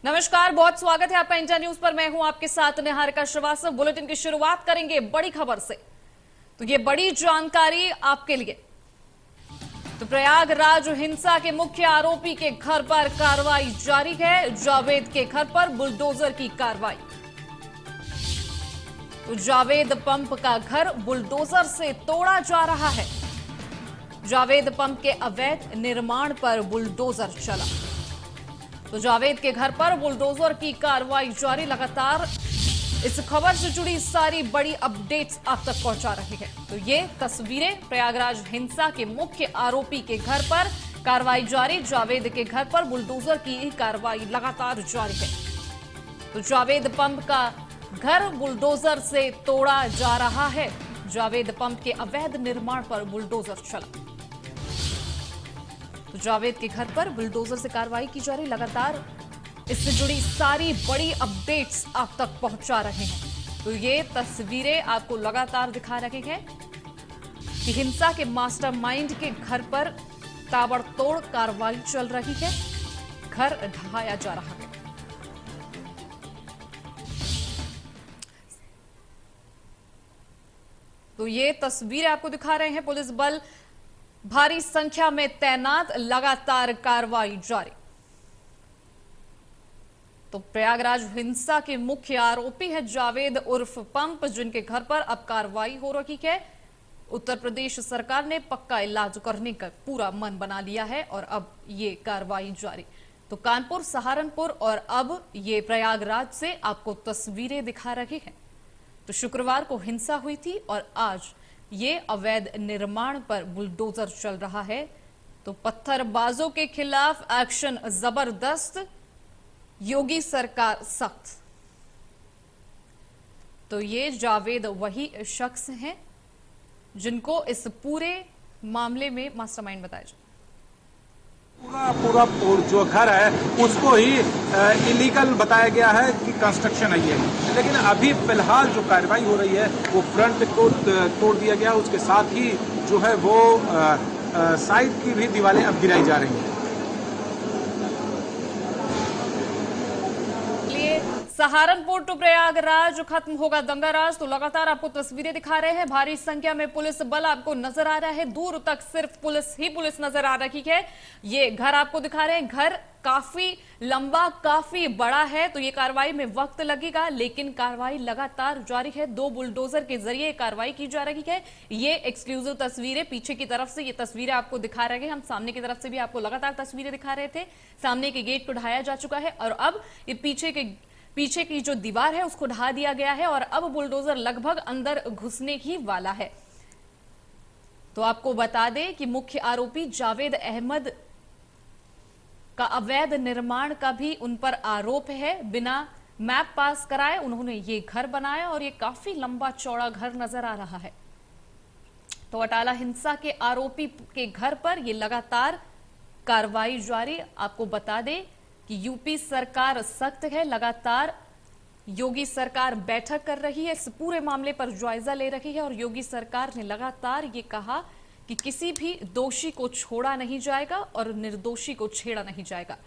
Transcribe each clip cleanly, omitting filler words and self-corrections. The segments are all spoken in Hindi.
नमस्कार, बहुत स्वागत है आपका इंडिया न्यूज पर। मैं हूं आपके साथ निहारिका श्रीवास्तव। बुलेटिन की शुरुआत करेंगे बड़ी खबर से। तो ये बड़ी जानकारी आपके लिए। तो प्रयागराज हिंसा के मुख्य आरोपी के घर पर कार्रवाई जारी है। जावेद के घर पर बुलडोजर की कार्रवाई। तो जावेद पंप का घर बुलडोजर से तोड़ा जा रहा है। जावेद पंप के अवैध निर्माण पर बुलडोजर चला। तो जावेद के घर पर बुलडोजर की कार्रवाई जारी। लगातार इस खबर से जुड़ी सारी बड़ी अपडेट्स आप तक पहुंचा रहे हैं। तो ये तस्वीरें प्रयागराज हिंसा के मुख्य आरोपी के घर पर कार्रवाई जारी। जावेद के घर पर बुलडोजर की कार्रवाई लगातार जारी है। तो जावेद पंप का घर बुलडोजर से तोड़ा जा रहा है। जावेद पंप के अवैध निर्माण पर बुलडोजर चला। तो जावेद के घर पर बुलडोजर से कार्रवाई की जा रही। लगातार इससे जुड़ी सारी बड़ी अपडेट्स आप तक पहुंचा रहे हैं। तो ये तस्वीरें आपको लगातार दिखा रहे हैं कि हिंसा के मास्टरमाइंड के घर पर ताबड़तोड़ कार्रवाई चल रही है। घर ढहाया जा रहा है। तो ये तस्वीरें आपको दिखा रहे हैं। पुलिस बल भारी संख्या में तैनात, लगातार कार्रवाई जारी। तो प्रयागराज हिंसा के मुख्य आरोपी है जावेद उर्फ पंप, जिनके घर पर अब कार्रवाई हो रही है। उत्तर प्रदेश सरकार ने पक्का इलाज करने का पूरा मन बना लिया है और अब ये कार्रवाई जारी। तो कानपुर, सहारनपुर और अब ये प्रयागराज से आपको तस्वीरें दिखा रहे हैं। तो शुक्रवार को हिंसा हुई थी और आज ये अवैध निर्माण पर बुलडोजर चल रहा है। तो पत्थरबाजों के खिलाफ एक्शन जबरदस्त, योगी सरकार सख्त। तो ये जावेद वही शख्स हैं जिनको इस पूरे मामले में मास्टरमाइंड बताया जाए। पूरा जो घर है उसको ही इलीगल बताया गया है कि कंस्ट्रक्शन है ये। लेकिन अभी फिलहाल जो कार्रवाई हो रही है वो फ्रंट को तोड़ दिया गया, उसके साथ ही जो है वो साइड की भी दीवारें अब गिराई जा रही हैं। सहारनपुर टू प्रयागराज खत्म होगा दंगाराज। तो लगातार आपको तस्वीरें दिखा रहे हैं। भारी संख्या में पुलिस बल आपको नजर आ रहा है। दूर तक सिर्फ पुलिस ही पुलिस नजर आ रही है। ये घर आपको दिखा रहे हैं। घर काफी लंबा, काफी बड़ा है। तो ये कार्रवाई में वक्त लगेगा, लेकिन कार्रवाई लगातार जारी है। 2 बुलडोजर के जरिए कार्रवाई की जा रही है। ये एक्सक्लूसिव तस्वीरें पीछे की तरफ से ये तस्वीरें आपको दिखा रहे हैं। हम सामने की तरफ से भी आपको लगातार तस्वीरें दिखा रहे थे। सामने के गेट को ढाया जा चुका है और अब ये पीछे की जो दीवार है उसको ढा दिया गया है और अब बुलडोजर लगभग अंदर घुसने ही वाला है। तो आपको बता दें कि मुख्य आरोपी जावेद अहमद का अवैध निर्माण का भी उन पर आरोप है। बिना मैप पास कराए उन्होंने ये घर बनाया और ये काफी लंबा चौड़ा घर नजर आ रहा है। तो अटाला हिंसा के आरोपी के घर पर ये लगातार कार्रवाई जारी। आपको बता दें कि यूपी सरकार सख्त है। लगातार योगी सरकार बैठक कर रही है, इस पूरे मामले पर जायजा ले रही है और योगी सरकार ने लगातार ये कहा कि किसी भी दोषी को छोड़ा नहीं जाएगा और निर्दोषी को छेड़ा नहीं जाएगा।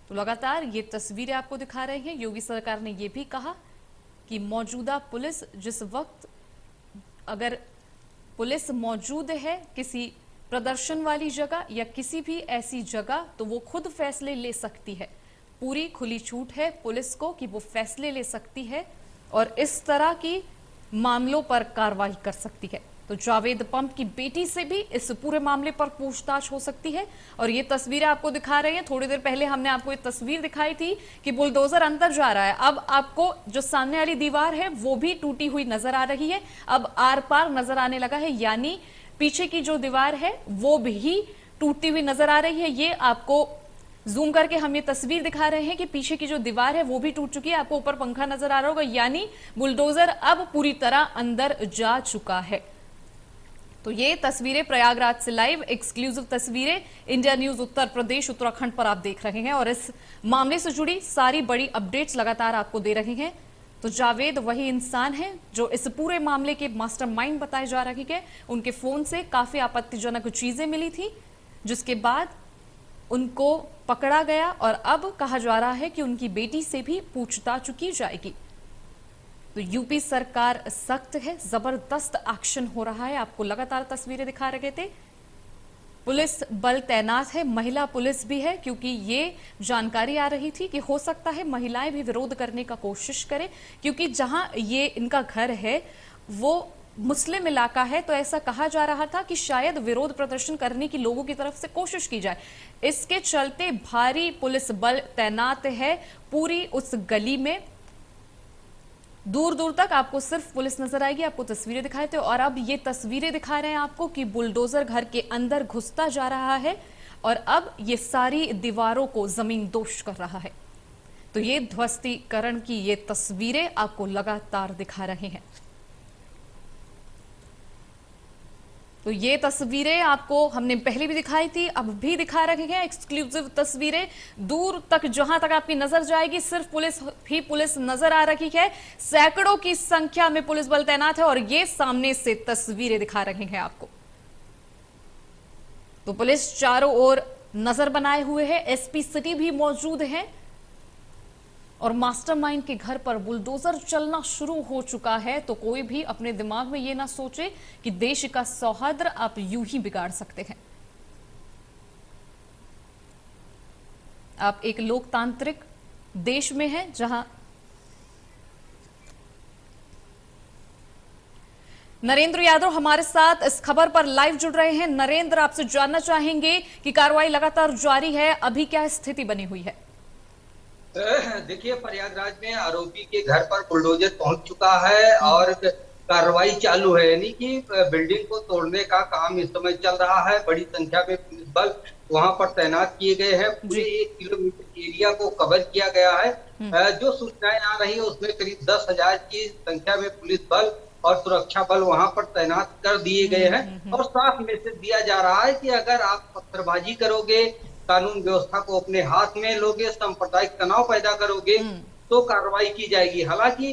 तो लगातार ये तस्वीरें आपको दिखा रहे हैं। योगी सरकार ने यह भी कहा कि मौजूदा पुलिस, जिस वक्त अगर पुलिस मौजूद है किसी प्रदर्शन वाली जगह या किसी भी ऐसी जगह, तो वो खुद फैसले ले सकती है। पूरी खुली छूट है पुलिस को कि वो फैसले ले सकती है और इस तरह की मामलों पर कार्रवाई कर सकती है। तो जावेद पंप की बेटी से भी इस पूरे मामले पर पूछताछ हो सकती है और ये तस्वीरें आपको दिखा रहे हैं। थोड़ी देर पहले हमने आपको ये तस्वीर दिखाई थी कि बुलडोजर अंदर जा रहा है। अब आपको जो सामने वाली दीवार है वो भी टूटी हुई नजर आ रही है। अब आर पार नजर आने लगा है, यानी पीछे की जो दीवार है वो भी टूटती हुई नजर आ रही है। ये आपको जूम करके हम ये तस्वीर दिखा रहे हैं कि पीछे की जो दीवार है वो भी टूट चुकी है। आपको ऊपर पंखा नजर आ रहा होगा, यानी बुलडोजर अब पूरी तरह अंदर जा चुका है। तो ये तस्वीरें प्रयागराज से लाइव एक्सक्लूसिव तस्वीरें इंडिया न्यूज उत्तर प्रदेश उत्तराखंड पर आप देख रहे हैं और इस मामले से जुड़ी सारी बड़ी अपडेट्स लगातार आपको दे रहे हैं। तो जावेद वही इंसान है जो इस पूरे मामले के मास्टरमाइंड बताए जा रहे हैं। उनके फोन से काफी आपत्तिजनक चीजें मिली थी, जिसके बाद उनको पकड़ा गया और अब कहा जा रहा है कि उनकी बेटी से भी पूछताछ की जाएगी। तो यूपी सरकार सख्त है, जबरदस्त एक्शन हो रहा है। आपको लगातार तस्वीरें दिखा रहे थे। पुलिस बल तैनात है, महिला पुलिस भी है, क्योंकि ये जानकारी आ रही थी कि हो सकता है महिलाएं भी विरोध करने का कोशिश करें, क्योंकि जहां ये इनका घर है वो मुस्लिम इलाका है। तो ऐसा कहा जा रहा था कि शायद विरोध प्रदर्शन करने की लोगों की तरफ से कोशिश की जाए। इसके चलते भारी पुलिस बल तैनात है पूरी उस गली में। दूर दूर तक आपको सिर्फ पुलिस नजर आएगी। आपको तस्वीरें दिखाए थे और अब ये तस्वीरें दिखा रहे हैं आपको कि बुलडोजर घर के अंदर घुसता जा रहा है और अब ये सारी दीवारों को जमींदोज कर रहा है। तो ये ध्वस्तीकरण की ये तस्वीरें आपको लगातार दिखा रहे हैं। तो ये तस्वीरें आपको हमने पहले भी दिखाई थी, अब भी दिखा रहे हैं एक्सक्लूसिव तस्वीरें। दूर तक जहां तक आपकी नजर जाएगी सिर्फ पुलिस नजर आ रही है। सैकड़ों की संख्या में पुलिस बल तैनात है और ये सामने से तस्वीरें दिखा रहे हैं आपको। तो पुलिस चारों ओर नजर बनाए हुए है, एसपी सिटी भी मौजूद है और मास्टरमाइंड के घर पर बुलडोजर चलना शुरू हो चुका है। तो कोई भी अपने दिमाग में ये ना सोचे कि देश का सौहार्द आप यूं ही बिगाड़ सकते हैं। आप एक लोकतांत्रिक देश में हैं जहां नरेंद्र यादव हमारे साथ इस खबर पर लाइव जुड़ रहे हैं। नरेंद्र, आपसे जानना चाहेंगे कि कार्रवाई लगातार जारी है, अभी क्या स्थिति बनी हुई है? देखिए, प्रयागराज में आरोपी के घर पर बुलडोजर पहुंच चुका है और कार्रवाई चालू है, यानी कि बिल्डिंग को तोड़ने का काम इस समय चल रहा है। बड़ी संख्या में पुलिस बल वहां पर तैनात किए गए हैं। पूरे 1 किलोमीटर एरिया को कवर किया गया है। जो सूचनाएं आ रही है उसमें करीब 10,000 की संख्या में पुलिस बल और सुरक्षा बल वहां पर तैनात कर दिए गए हैं और साफ मैसेज दिया जा रहा है कि अगर आप पत्थरबाजी करोगे, कानून व्यवस्था को अपने हाथ में लोगे, सांप्रदायिक तनाव पैदा करोगे तो कार्रवाई की जाएगी। हालांकि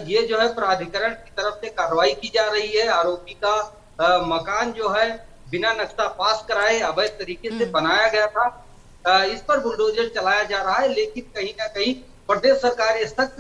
ये जो है प्राधिकरण की तरफ से कार्रवाई की जा रही है। आरोपी का मकान जो है बिना नक्शा पास कराए अवैध तरीके से बनाया गया था, इस पर बुलडोजर चलाया जा रहा है। लेकिन कहीं ना कहीं प्रदेश सरकार ये सख्त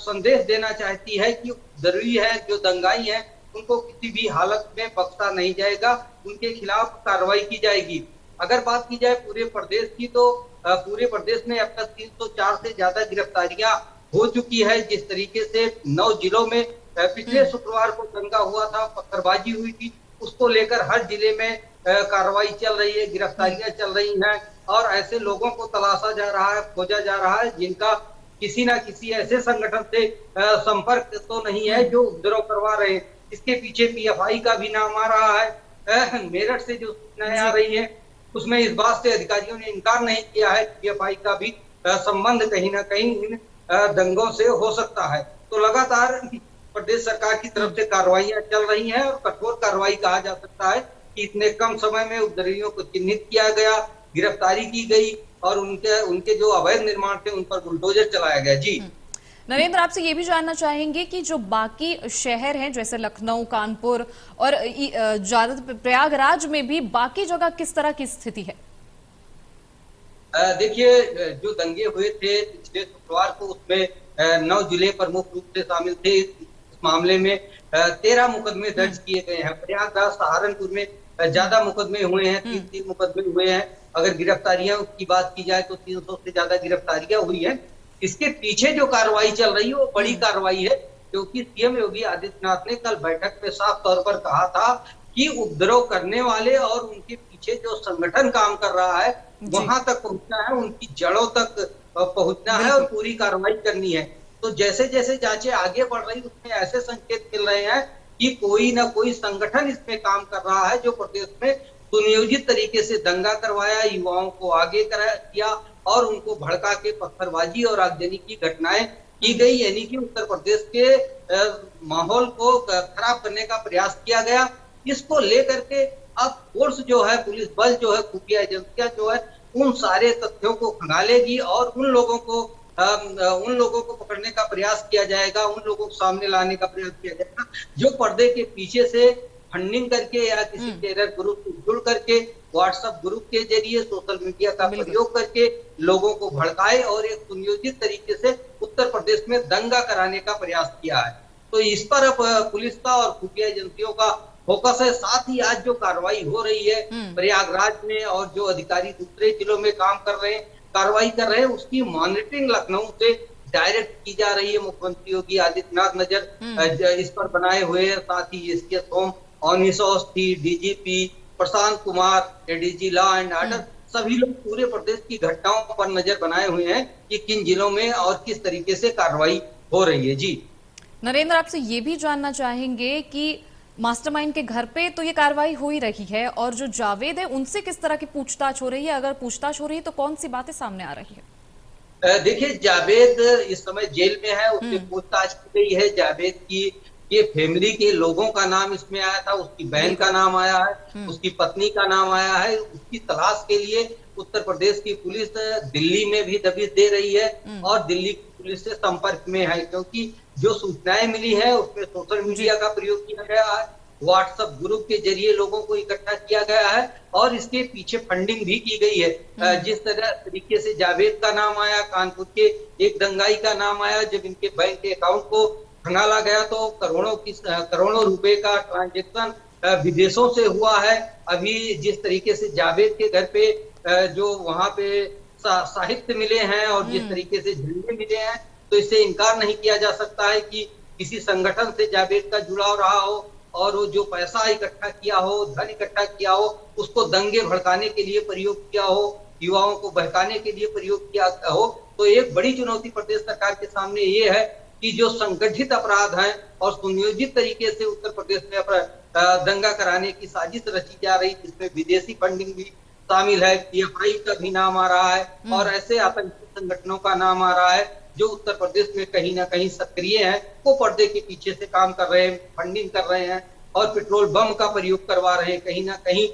संदेश देना चाहती है कि जरूरी है जो दंगाई है उनको किसी भी हालत में बख्शा नहीं जाएगा, उनके खिलाफ कार्रवाई की जाएगी। अगर बात की जाए पूरे प्रदेश की तो पूरे प्रदेश में अब तक 304 से ज्यादा गिरफ्तारियां हो चुकी है। जिस तरीके से 9 जिलों में पिछले शुक्रवार को दंगा हुआ था, पत्थरबाजी हुई थी, उसको लेकर हर जिले में कार्रवाई चल रही है, गिरफ्तारियां चल रही हैं और ऐसे लोगों को तलाशा जा रहा है, खोजा जा रहा है जिनका किसी ना किसी ऐसे संगठन से संपर्क तो नहीं है जो उपद्रव करवा रहे हैं। इसके पीछे पीएफआई का भी नाम आ रहा है। मेरठ से जो सूचनाएं आ रही है उसमें इस बात से अधिकारियों ने इनकार नहीं किया है कि पीएफआई का भी संबंध कहीं ना कहीं इन दंगों से हो सकता है। तो लगातार प्रदेश सरकार की तरफ से कार्रवाइयां चल रही हैं और कठोर कार्रवाई कहा जा सकता है कि इतने कम समय में उपद्रवियों को चिन्हित किया गया, गिरफ्तारी की गई और उनके जो अवैध निर्माण थे उन पर बुलडोजर चलाया गया। जी नरेंद्र, आपसे ये भी जानना चाहेंगे कि जो बाकी शहर हैं जैसे लखनऊ, कानपुर और ज्यादातर प्रयागराज में भी बाकी जगह किस तरह की स्थिति है? देखिए, जो दंगे हुए थे पिछले शुक्रवार को उसमें 9 जिले प्रमुख रूप से शामिल थे। इस मामले में 13 मुकदमे दर्ज किए गए हैं। प्रयागराज, सहारनपुर में ज्यादा मुकदमे हुए हैं, 3 मुकदमे हुए हैं। अगर गिरफ्तारियां की बात की जाए तो 300 से ज्यादा गिरफ्तारियां हुई हैं। इसके पीछे जो कार्रवाई चल रही है वो बड़ी कार्रवाई है, क्योंकि सीएम योगी आदित्यनाथ ने कल बैठक में साफ तौर पर कहा था कि उपद्रव करने वाले और उनके पीछे जो संगठन काम कर रहा है वहां तक पहुंचना है, उनकी जड़ों तक पहुंचना है और पूरी कार्रवाई करनी है। तो जैसे जैसे जांचें आगे बढ़ रही उसमें ऐसे संकेत मिल रहे हैं कि कोई ना कोई संगठन इसमें काम कर रहा है जो प्रदेश में सुनियोजित तरीके से दंगा करवाया, युवाओं को आगे किया और उनको भड़का के पत्थरबाजी और आगजनी की घटनाएं की गई, यानी कि उत्तर प्रदेश के माहौल को खराब करने का प्रयास किया गया। इसको लेकर के अब फोर्स जो है, पुलिस बल जो है, खुफिया एजेंसियां जो है, उन सारे तथ्यों को खंगालेगी और उन लोगों को पकड़ने का प्रयास किया जाएगा, उन लोगों को सामने लाने का प्रयास किया जाएगा जो पर्दे के पीछे से फंडिंग करके या किसी टेरर ग्रुप से जुड़ करके व्हाट्सएप ग्रुप के जरिए सोशल मीडिया का प्रयोग करके लोगों को भड़काए और एक सुनियोजित तरीके से उत्तर प्रदेश में दंगा कराने का प्रयास किया है। तो इस पर पुलिस का और खुफिया एजेंसियों का फोकस है। साथ ही आज जो कार्रवाई हो रही है प्रयागराज में और जो अधिकारी दूसरे जिलों में काम कर रहे हैं, कार्रवाई कर रहे हैं, उसकी मॉनिटरिंग लखनऊ से डायरेक्ट की जा रही है। मुख्यमंत्री योगी आदित्यनाथ नजर इस पर बनाए हुए हैं। साथ ही SK home, Awanish Awasthi, DGP Prashant Kumar, ADG law and order, सभी लोग पूरे प्रदेश की घटनाओं पर नजर बनाए हुए हैं कि किन जिलों में और किस तरीके से कार्रवाई हो रही है। जी नरेंद्र, आपसे ये भी जानना चाहेंगे कि मास्टरमाइंड के घर पे तो ये कार्रवाई हो ही रही है, और जो जावेद है उनसे किस तरह की पूछताछ हो रही है? अगर पूछताछ हो रही है तो कौन सी बातें सामने आ रही है? देखिए, जावेद इस समय जेल में है, उससे पूछताछ की गई है। जावेद की ये फैमिली के लोगों का नाम इसमें आया था, उसकी बहन का नाम आया है, उसकी पत्नी का नाम आया है। उसकी तलाश के लिए उत्तर प्रदेश की पुलिस दिल्ली में भी दबिश दे रही है और दिल्ली की पुलिस से संपर्क में है, क्योंकि जो सूचनाएं मिली है उसमें सोशल मीडिया का प्रयोग किया गया है, व्हाट्सएप ग्रुप के जरिए लोगों को इकट्ठा किया गया है और इसके पीछे फंडिंग भी की गई है। जिस तरीके से जावेद का नाम आया, कानपुर के एक दंगाई का नाम आया, जब इनके बैंक के अकाउंट को खंगाला गया तो करोड़ों रुपए का ट्रांजेक्शन विदेशों से हुआ है। अभी जिस तरीके से जावेद के घर पे जो वहां पे साहित्य मिले हैं और जिस तरीके से झंडे मिले हैं, तो इससे इनकार नहीं किया जा सकता है कि किसी संगठन से जावेद का जुड़ाव रहा हो और वो जो पैसा इकट्ठा किया हो, धन इकट्ठा किया हो, उसको दंगे भड़काने के लिए प्रयोग किया हो, युवाओं को बहकाने के लिए प्रयोग किया हो। तो एक बड़ी चुनौती प्रदेश सरकार के सामने ये है कि जो संगठित अपराध हैं और सुनियोजित तरीके से उत्तर प्रदेश में दंगा कराने की साजिश रची जा रही, जिसमें विदेशी फंडिंग भी शामिल है, पीएफआई का भी नाम आ रहा है और ऐसे आतंकी संगठनों का नाम आ रहा है जो उत्तर प्रदेश में कहीं ना कहीं सक्रिय हैं, वो पर्दे के पीछे से काम कर रहे हैं, फंडिंग कर रहे हैं और पेट्रोल बम का प्रयोग करवा रहे हैं। कहीं ना कहीं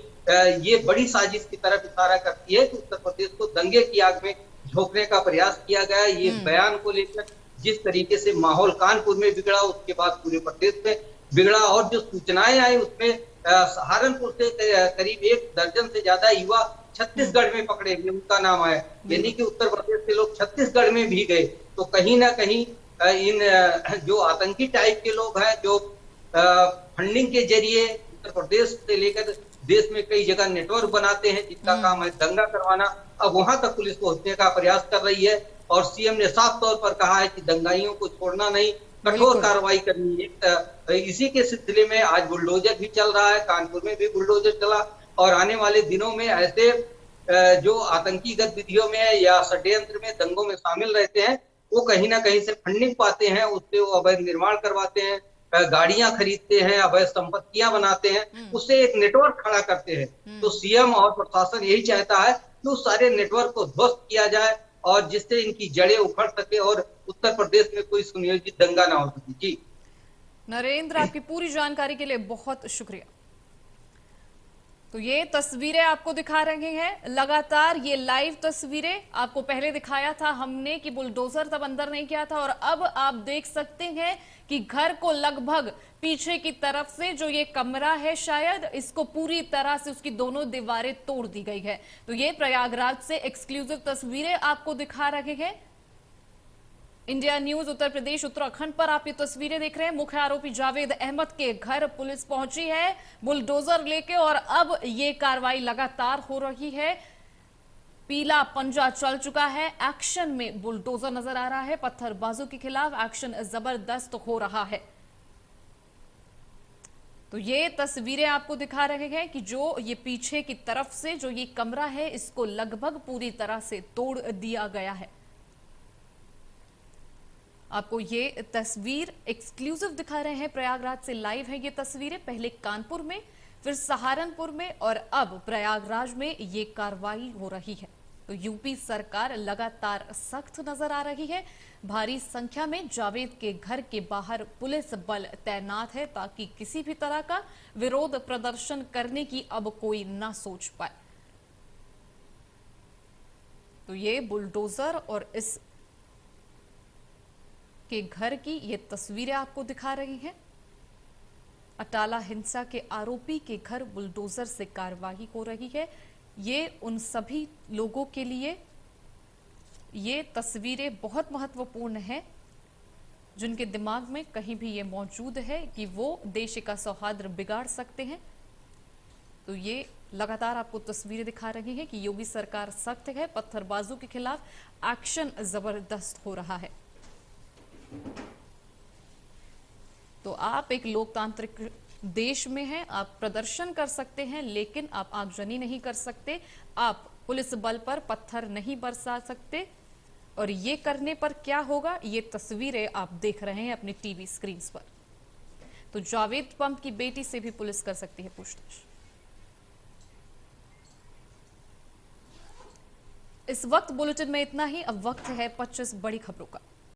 ये बड़ी साजिश की तरफ इशारा करती है कि उत्तर प्रदेश को दंगे की आग में झोंकने का प्रयास किया गया। ये बयान को लेकर जिस तरीके से माहौल कानपुर में बिगड़ा, उसके बाद पूरे प्रदेश में बिगड़ा और जो सूचनाएं आई उसमें सहारनपुर से करीब 1 दर्जन से ज्यादा युवा छत्तीसगढ़ में पकड़े गए, उनका नाम आया, यानी कि उत्तर प्रदेश से लोग छत्तीसगढ़ में भी गए। तो कहीं ना कहीं इन जो आतंकी टाइप के लोग हैं, जो फंडिंग के जरिए उत्तर प्रदेश से लेकर देश में कई जगह नेटवर्क बनाते हैं, जिनका काम है दंगा करवाना, अब वहां तक पुलिस पहुंचने का प्रयास कर रही है और सीएम ने साफ तौर पर कहा है कि दंगाइयों को छोड़ना नहीं, कठोर कार्रवाई करनी है। इसी के सिलसिले में आज बुलडोजर भी चल रहा है, कानपुर में भी बुलडोजर चला और आने वाले दिनों में ऐसे जो आतंकी गतिविधियों में या षड्यंत्र में, दंगों में शामिल रहते हैं, वो कहीं ना कहीं से फंडिंग पाते हैं, उससे वो अवैध निर्माण करवाते हैं, गाड़ियां खरीदते हैं, अवैध संपत्तियां बनाते हैं, उससे एक नेटवर्क खड़ा करते हैं। तो सीएम और प्रशासन यही चाहता है कि उस सारे नेटवर्क को ध्वस्त किया जाए और जिससे इनकी जड़ें उखड़ सके और उत्तर प्रदेश में कोई सुनियोजित दंगा ना हो सके। जी नरेंद्र, आपकी पूरी जानकारी के लिए बहुत शुक्रिया। तो ये तस्वीरें आपको दिखा रहे हैं लगातार, ये लाइव तस्वीरें आपको पहले दिखाया था हमने कि बुलडोजर तब अंदर नहीं किया था और अब आप देख सकते हैं कि घर को लगभग पीछे की तरफ से जो ये कमरा है, शायद इसको पूरी तरह से उसकी दोनों दीवारें तोड़ दी गई है। तो ये प्रयागराज से एक्सक्लूसिव तस्वीरें आपको दिखा रहे हैं। इंडिया न्यूज उत्तर प्रदेश उत्तराखंड पर आप ये तस्वीरें देख रहे हैं। मुख्य आरोपी जावेद अहमद के घर पुलिस पहुंची है बुलडोजर लेके और अब ये कार्रवाई लगातार हो रही है। पीला पंजा चल चुका है, एक्शन में बुलडोजर नजर आ रहा है, पत्थरबाजों के खिलाफ एक्शन जबरदस्त हो रहा है। तो ये तस्वीरें आपको दिखा रहे हैं कि जो ये पीछे की तरफ से जो ये कमरा है, इसको लगभग पूरी तरह से तोड़ दिया गया है। आपको ये तस्वीर एक्सक्लूसिव दिखा रहे हैं, प्रयागराज से लाइव है ये तस्वीरें। पहले कानपुर में, फिर सहारनपुर में और अब प्रयागराज में ये कार्रवाई हो रही है। तो यूपी सरकार लगातार सख्त नजर आ रही है। भारी संख्या में जावेद के घर के बाहर पुलिस बल तैनात है ताकि किसी भी तरह का विरोध प्रदर्शन करने की अब कोई ना सोच पाए। तो ये बुलडोजर और इस के घर की ये तस्वीरें आपको दिखा रही हैं। अटाला हिंसा के आरोपी के घर बुलडोजर से कार्रवाई हो रही है। ये उन सभी लोगों के लिए ये तस्वीरें बहुत महत्वपूर्ण हैं जिनके दिमाग में कहीं भी ये मौजूद है कि वो देश का सौहार्द बिगाड़ सकते हैं। तो ये लगातार आपको तस्वीरें दिखा रही हैं कि योगी सरकार सख्त है, पत्थरबाजों के खिलाफ एक्शन जबरदस्त हो रहा है। तो आप एक लोकतांत्रिक देश में हैं, आप प्रदर्शन कर सकते हैं, लेकिन आप आगजनी नहीं कर सकते, आप पुलिस बल पर पत्थर नहीं बरसा सकते। और ये करने पर क्या होगा, ये तस्वीरें आप देख रहे हैं अपनी टीवी स्क्रीन पर। तो जावेद पंत की बेटी से भी पुलिस कर सकती है पूछताछ। इस वक्त बुलेटिन में इतना ही। अब वक्त है 25 बड़ी खबरों का।